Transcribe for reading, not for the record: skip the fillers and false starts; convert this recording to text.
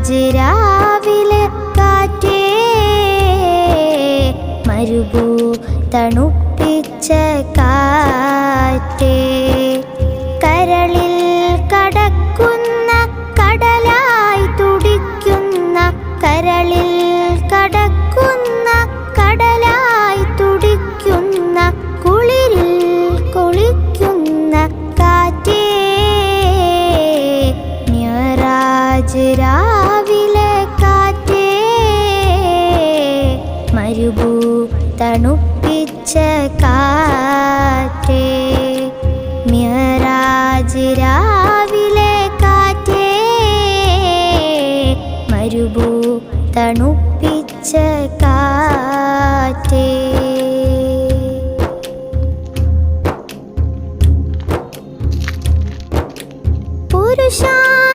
മിഅ്റാജ് രാവിലെ കാറ്റേ മരുഭൂ തണുപ്പിച്ച കാറ്റേ കരളിൽ കടക്കുന്ന കടലായി തുടിക്കുന്ന കരളിൽ കടക്കുന്ന കടലായി തുടിക്കുന്ന കുളിരിൽ കുളിക്കുന്ന കാറ്റേ മിഅ്റാജ് രാവിലെ കാറ്റേ മരുഭൂ തണുപ്പിച്ച കാറ്റേ മിഅ്റാജ് രാവിലെ കാറ്റേ മരുഭൂ തണുപ്പിച്ച